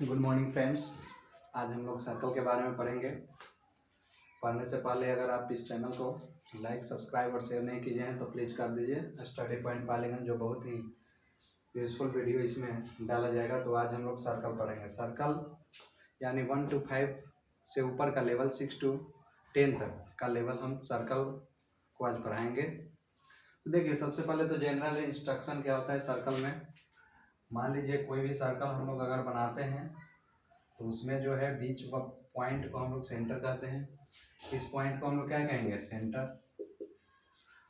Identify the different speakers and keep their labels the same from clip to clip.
Speaker 1: Good morning friends. आज हम लोग सर्कल के बारे में पढ़ेंगे। पढ़ने से पहले अगर आप इस चैनल को लाइक सब्सक्राइब और शेयर नहीं किए हैं तो प्लीज़ कर दीजिए। स्टडी पॉइंट पालेंगे जो बहुत ही यूज़फुल वीडियो इसमें डाला जाएगा। तो आज हम लोग सर्कल पढ़ेंगे। सर्कल यानी 1 to 5 से ऊपर का लेवल, 6 to 10 तक का लेवल हम सर्कल को आज पढ़ाएंगे। तो देखिए, सबसे पहले तो जनरल इंस्ट्रक्शन क्या होता है सर्कल में। मान लीजिए कोई भी सर्कल हम लोग अगर बनाते हैं तो उसमें जो है बीच पॉइंट को हम लोग सेंटर कहते हैं। इस पॉइंट को हम लोग क्या कहेंगे? सेंटर।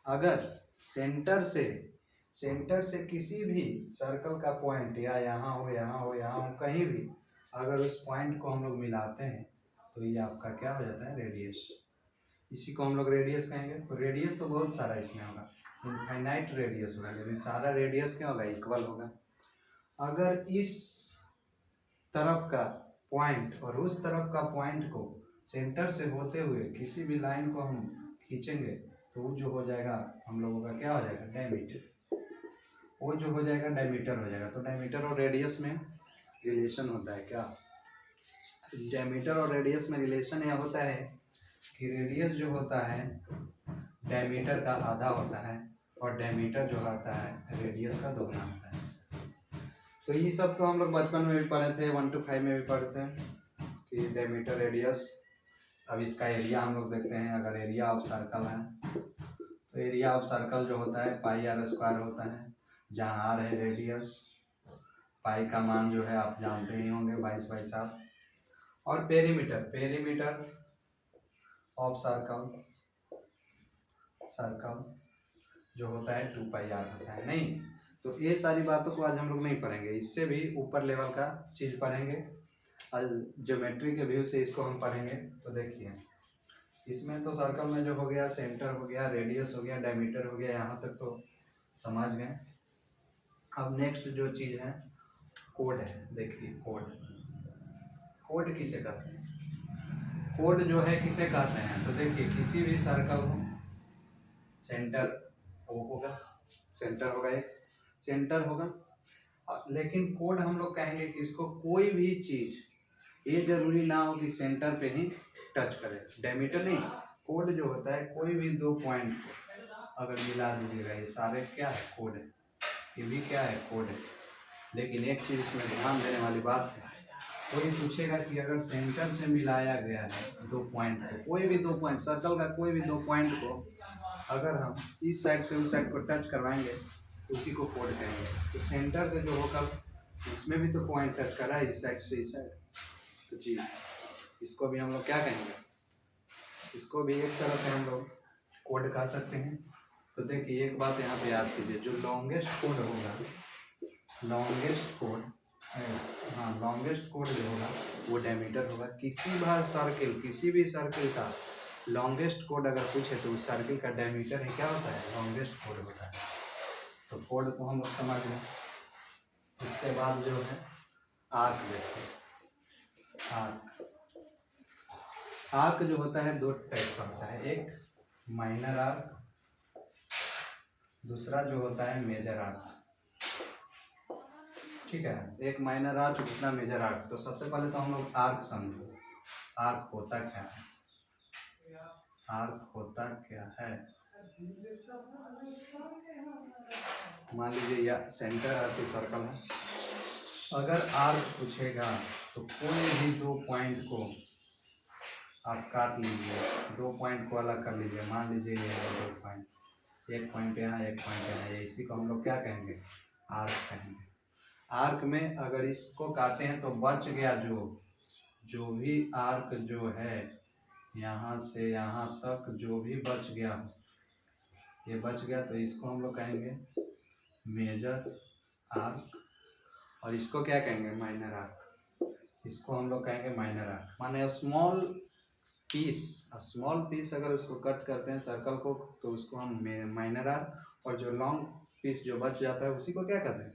Speaker 1: अगर सेंटर से किसी भी सर्कल का पॉइंट या यहाँ हो, यहाँ हो, यहाँ हो, कहीं भी अगर उस पॉइंट को हम लोग मिलाते हैं तो ये आपका क्या हो जाता है? रेडियस। इसी को हम लोग रेडियस कहेंगे। तो रेडियस तो बहुत सारा इसमें होगा, इनफाइनाइट रेडियस होगा, लेकिन सारा रेडियस क्या होगा? इक्वल होगा। अगर इस तरफ का पॉइंट और उस तरफ का पॉइंट को सेंटर से होते हुए किसी भी लाइन को हम खींचेंगे तो वो जो हो जाएगा हम लोगों का क्या हो जाएगा? डायमीटर। वो जो हो जाएगा डायमीटर हो जाएगा। तो डायमीटर और रेडियस में रिलेशन होता है क्या? डायमीटर और रेडियस में रिलेशन यह होता है कि रेडियस जो होता है डायमीटर का आधा होता है और डायमीटर जो होता है रेडियस का दोगुना होता है। तो ये सब तो हम लोग बचपन में भी पढ़े थे, 1 to 5 में भी पढ़े थे कि डायमीटर, रेडियस। अब इसका एरिया हम लोग देखते हैं। अगर एरिया ऑफ सर्कल है तो एरिया ऑफ सर्कल जो होता है पाई आर स्क्वायर होता है, जहाँ आर है रेडियस, पाई का मान जो है आप जानते ही होंगे 22/7। और पेरीमीटर ऑफ सर्कल जो होता है 2πr होता है। नहीं, तो ये सारी बातों को आज हम लोग नहीं पढ़ेंगे। इससे भी ऊपर लेवल का चीज़ पढ़ेंगे। ज्योमेट्री के व्यू से इसको हम पढ़ेंगे। तो देखिए, इसमें तो सर्कल में जो हो गया सेंटर हो गया, रेडियस हो गया, डायमीटर हो गया, यहाँ तक तो समझ गए। अब नेक्स्ट जो चीज़ है कोड है। देखिए, कोड किसे कहते हैं? कोड जो है किसे कहते हैं? तो देखिए, किसी भी सर्कल हो सेंटर वो होगा, सेंटर होगा। लेकिन कोड हम लोग कहेंगे कि इसको कोई भी चीज़ ये जरूरी ना हो कि सेंटर पे ही टच करे। डायमीटर नहीं, कोड जो होता है कोई भी दो पॉइंट को अगर मिला दीजिएगा, ये सारे क्या है? कोड है। ये भी क्या है? कोड है। लेकिन एक चीज़ इसमें ध्यान देने वाली बात है, कोई पूछेगा कि अगर सेंटर से मिलाया गया है दो पॉइंट को, कोई भी दो पॉइंट सर्कल का कोई भी दो पॉइंट को अगर हम इस साइड से उस साइड को टच करवाएंगे तो उसी को कोड कहेंगे। तो सेंटर से जो होगा इसमें भी तो पॉइंट टच कर रहा है, इस साइड से इस साइड। तो जी, इसको भी हम लोग क्या कहेंगे? इसको भी एक तरह से हम लोग कोड कह सकते हैं। तो देखिए, एक बात यहाँ पे याद कीजिए, जो लॉन्गेस्ट कोड होगा, लॉन्गेस्ट कोड लॉन्गेस्ट कोड जो होगा वो डायमीटर होगा। किसी भी सर्किल का लॉन्गेस्ट कोड अगर पूछे तो उस सर्किल का डायमीटर ही क्या होता है? लॉन्गेस्ट कोड होता है। तो कोड को हम लोग समझ लें। इसके बाद जो है आर्क देखते हैं। आर्क जो होता है दो टाइप का होता है, एक माइनर आर्क, दूसरा जो होता है मेजर आर्क। ठीक है, एक माइनर आर्क, दूसरा मेजर आर्क। तो सबसे पहले तो हम लोग आर्क समझो। आर्क होता क्या है? आर्क होता क्या है? मान लीजिए यह सेंटर आर्क सर्कल है। अगर आर्क पूछेगा तो कोई भी दो पॉइंट को आप काट लीजिए, दो पॉइंट को अलग कर लीजिए। मान लीजिए ये है दो पॉइंट, एक पॉइंट यहाँ, एक पॉइंट यहाँ, इसी को हम लोग क्या कहेंगे? आर्क कहेंगे। आर्क में अगर इसको काटे हैं तो बच गया जो भी आर्क जो है यहाँ से यहाँ तक जो भी बच गया, ये बच गया, तो इसको हम लोग कहेंगे मेजर आर्क। और इसको क्या कहेंगे? Minor arc. इसको हम लोग कहेंगे माइनर आर्क। माने स्मॉल पीस अगर उसको कट करते हैं सर्कल को तो उसको हम माइनर आर्क, और जो लॉन्ग पीस जो बच जाता है उसी को क्या कहते हैं?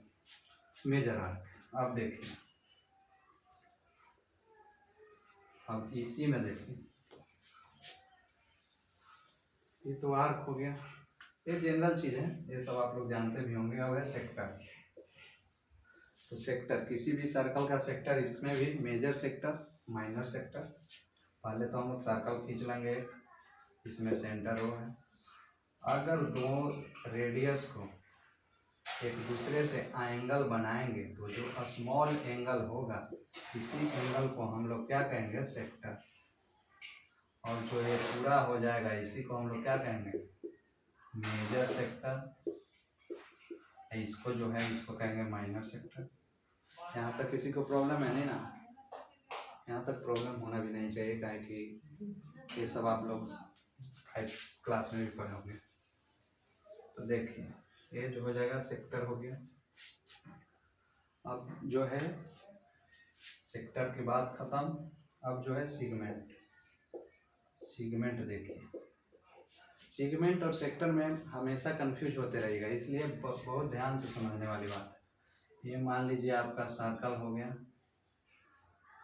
Speaker 1: Major arc. अब देखिए, अब इसी में देखिए, ये तो आर्क हो गया, ये जनरल चीज़ है, ये सब आप लोग जानते भी होंगे। अब है सेक्टर। तो सेक्टर, किसी भी सर्कल का सेक्टर, इसमें भी मेजर सेक्टर, माइनर सेक्टर। पहले तो हम लोग सर्कल खींच लेंगे, इसमें सेंटर वो है। अगर दो रेडियस को एक दूसरे से एंगल बनाएंगे तो जो स्मॉल एंगल होगा, इसी एंगल को हम लोग क्या कहेंगे, सेक्टर। और जो ये पूरा हो जाएगा इसी को हम लोग क्या कहेंगे, मेजर सेक्टर। इसको जो है इसको कहेंगे माइनर सेक्टर। यहाँ तक किसी को प्रॉब्लम है नहीं ना? यहाँ तक प्रॉब्लम होना भी नहीं चाहिए, काहे कि ये सब आप लोग 5 क्लास में भी पढ़ोगे। तो देखिए ये जो हो जाएगा सेक्टर हो गया। अब जो है सेक्टर की बात खत्म। अब जो है सेगमेंट। सेगमेंट देखिए, सेगमेंट और सेक्टर में हमेशा कंफ्यूज होते रहिएगा, इसलिए बहुत ध्यान से समझने वाली बात है। ये मान लीजिए आपका सर्कल हो गया,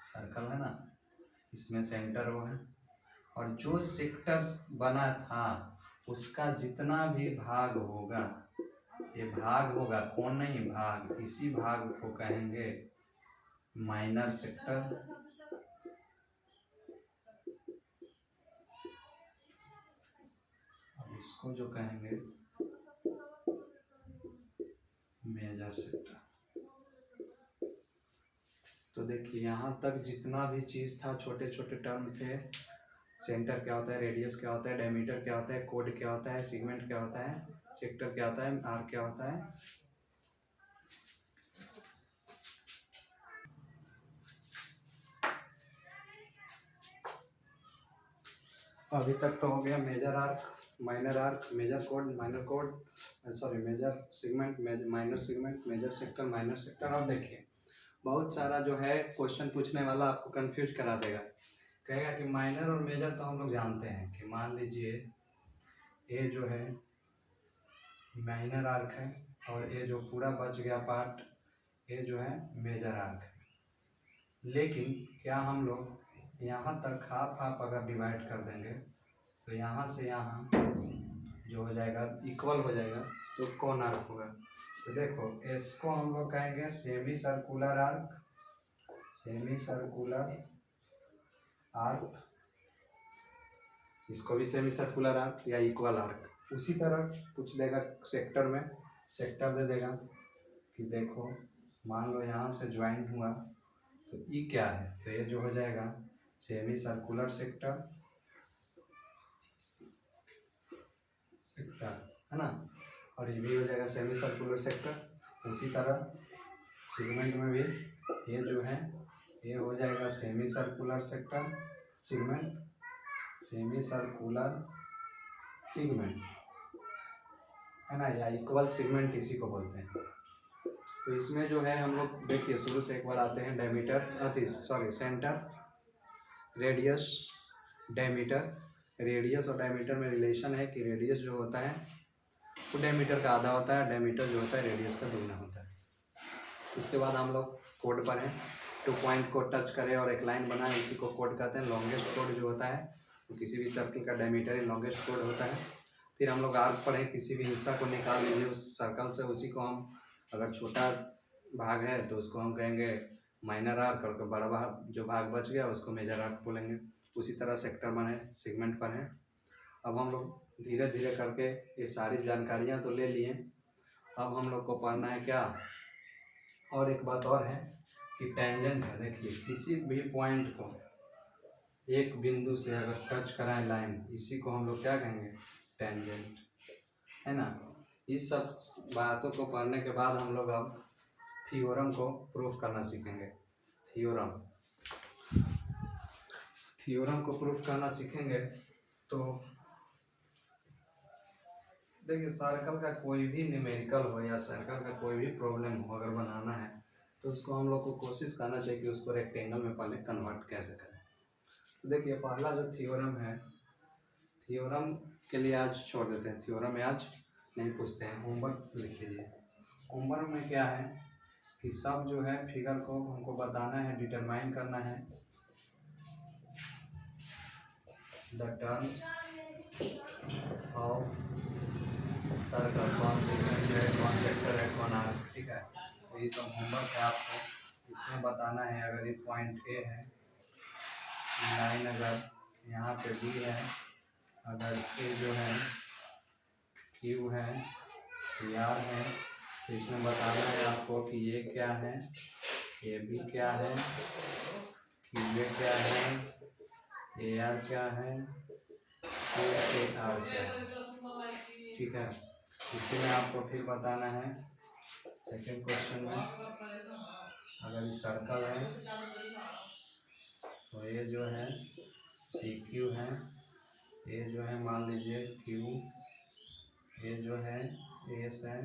Speaker 1: सर्कल है ना, इसमें सेंटर वो है, और जो सेक्टर बना था उसका जितना भी भाग होगा, ये भाग होगा, कौन नहीं, भाग, इसी भाग को कहेंगे माइनर सेक्टर। अब इसको जो कहेंगे मेजर सेक्टर। तो देखिए यहाँ तक जितना भी चीज़ था, छोटे छोटे टर्म थे, सेंटर क्या होता है, रेडियस क्या होता है, डायमीटर क्या होता है, कोड क्या होता है, सेगमेंट क्या होता है, सेक्टर क्या होता है, आर्क क्या होता है। अभी तक तो हो गया major arc, minor arc, major code, minor code, sorry major segment, minor segment, major sector, minor sector. और देखिए बहुत सारा जो है क्वेश्चन पूछने वाला आपको कंफ्यूज करा देगा, कहेगा कि माइनर और मेजर तो हम लोग जानते हैं कि मान लीजिए ये जो है माइनर आर्क है और ये जो पूरा बच गया पार्ट ये जो है मेजर आर्क है। लेकिन क्या हम लोग यहाँ तक हाफ हाफ अगर डिवाइड कर देंगे तो यहाँ से यहाँ जो हो जाएगा इक्वल हो जाएगा, तो कौन आर्क होगा। तो देखो इसको हम लोग कहेंगे semi circular arc, semi circular arc, इसको भी सेमी सर्कुलर आर्क या इक्वल आर्क। उसी तरह पूछ देगा सेक्टर में, सेक्टर दे देगा कि देखो मान लो यहाँ से ज्वाइन हुआ तो ई क्या है, तो ये जो हो जाएगा सेमी सर्कुलर सेक्टर, सेक्टर है ना, और ये भी हो जाएगा सेमी सर्कुलर सेक्टर। उसी तरह सेगमेंट में भी ये जो है ये हो जाएगा semi circular sector, segment, semi circular segment है ना, या इक्वल सेगमेंट इसी को बोलते हैं। तो इसमें जो है हम लोग देखिए शुरू से एक बार आते हैं, diameter, sorry centre, radius, diameter. Radius और डायमीटर में रिलेशन है कि रेडियस जो होता है वो डायमीटर का आधा होता है, डायमीटर जो होता है रेडियस का दुगना होता है। उसके बाद हम लोग कोड पर हैं, 2 पॉइंट को टच करें और एक लाइन बनाए, इसी को कोड कहते हैं। लॉन्गेस्ट कोड जो होता है तो किसी भी सर्कल का डायमीटर ही लॉन्गेस्ट कोड होता है। फिर हम लोग आर्क पढ़ें, किसी भी हिस्सा को निकाल लीजिए उस सर्कल से, उसी को हम, अगर छोटा भाग है तो उसको हम कहेंगे माइनर आर्क, और बड़ा भाग जो भाग बच गया उसको मेजर आर्क बोलेंगे। उसी तरह सेक्टर बने, सेगमेंट बने। अब हम लोग धीरे धीरे करके ये सारी जानकारियाँ तो ले लिए, अब हम लोग को पढ़ना है क्या, और एक बात और है कि टेंजेंट है। देखिए किसी भी पॉइंट को एक बिंदु से अगर टच कराएं लाइन, इसी को हम लोग क्या कहेंगे, टेंजेंट है ना। इस सब बातों को पढ़ने के बाद हम लोग अब थ्योरम को प्रूफ करना सीखेंगे। थ्योरम को प्रूफ करना सीखेंगे। तो देखिए सर्कल का कोई भी न्यूमेरिकल हो या सर्कल का कोई भी प्रॉब्लम हो अगर बनाना है तो उसको हम लोग को कोशिश करना चाहिए कि उसको रेक्टेंगल में पहले कन्वर्ट कैसे करें। तो देखिए पहला जो थ्योरम है, थ्योरम के लिए आज छोड़ देते हैं, थ्योरम में आज नहीं पूछते हैं, होमवर्क लिख लीजिए। होमवर्क में क्या है कि सब जो है फिगर को हमको बताना है, डिटरमाइन करना है द टर्म्स ऑफ सर्कल, कौन सेगमेंट है, कौन सेक्टर है, कौन आर्क, ठीक है। तो ये सब होमवर्क है आपको। इसमें बताना है अगर ये पॉइंट ए है, लाइन अगर यहाँ पे बी है, अगर ए जो है क्यू है, आर है, तो इसमें बताना है आपको कि ये क्या है, ए बी क्या है, क्यू ए क्या है, ए आर क्या है, ए आर क्या है। ठीक है, इसी में आपको फिर बताना है सेकंड क्वेश्चन में, अगर ये सर्कल है तो ये जो है पी क्यू है, ये जो है मान लीजिए क्यू, ये जो है एस है,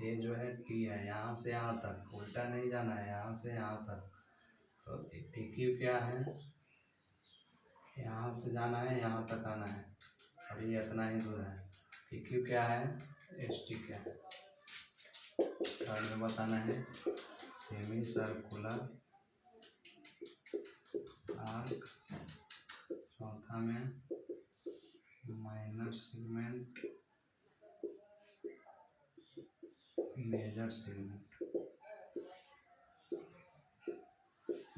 Speaker 1: ये जो है टी है, यहाँ से यहाँ तक उल्टा नहीं जाना है, यहाँ से यहाँ तक। तो पी क्यू क्या है, यहाँ से जाना है यहाँ तक आना है, और ये इतना ही दूर है। पी क्यू क्या है, एस टी क्या है। थर्ड में बताना है सेमी सर्कुलर आर्क, चौथा में माइनर सेगमेंट, मेजर सेगमेंट।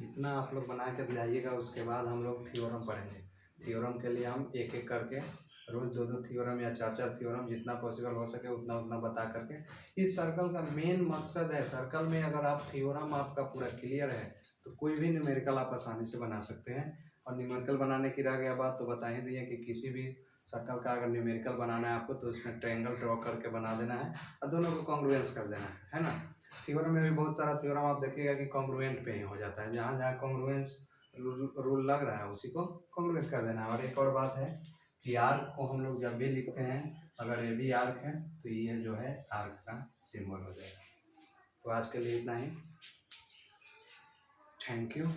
Speaker 1: इतना आप लोग बना के जाइएगा, उसके बाद हम लोग थ्योरम पढ़ेंगे। थ्योरम के लिए हम एक एक करके रोज़ दो दो थ्योरम या चार चार थ्योरम जितना पॉसिबल हो सके उतना उतना बता करके। इस सर्कल का मेन मकसद है, सर्कल में अगर आप थ्योरम आपका पूरा क्लियर है तो कोई भी न्यूमेरिकल आप आसानी से बना सकते हैं। और न्यूमेरिकल बनाने की रह गया बात तो बता ही दिए कि किसी भी सर्कल का अगर न्यूमेरिकल बनाना है आपको तो उसमें ट्रायंगल ड्रॉ करके बना देना है और दोनों को कॉन्ग्रुएंस कर देना है ना। थ्योरम में भी बहुत सारा थ्योरम आप देखिएगा कि कॉन्ग्रुएंट पे ही हो जाता है, जहाँ जहाँ कॉन्ग्रुएंस रूल लग रहा है उसी को कॉन्ग्रुएंट कर देना है। और एक और बात है कि आर्क को हम लोग जब भी लिखते हैं, अगर ये भी आर्क है तो ये जो है आर्क का सिंबल हो जाएगा। तो आज के लिए इतना ही, थैंक यू।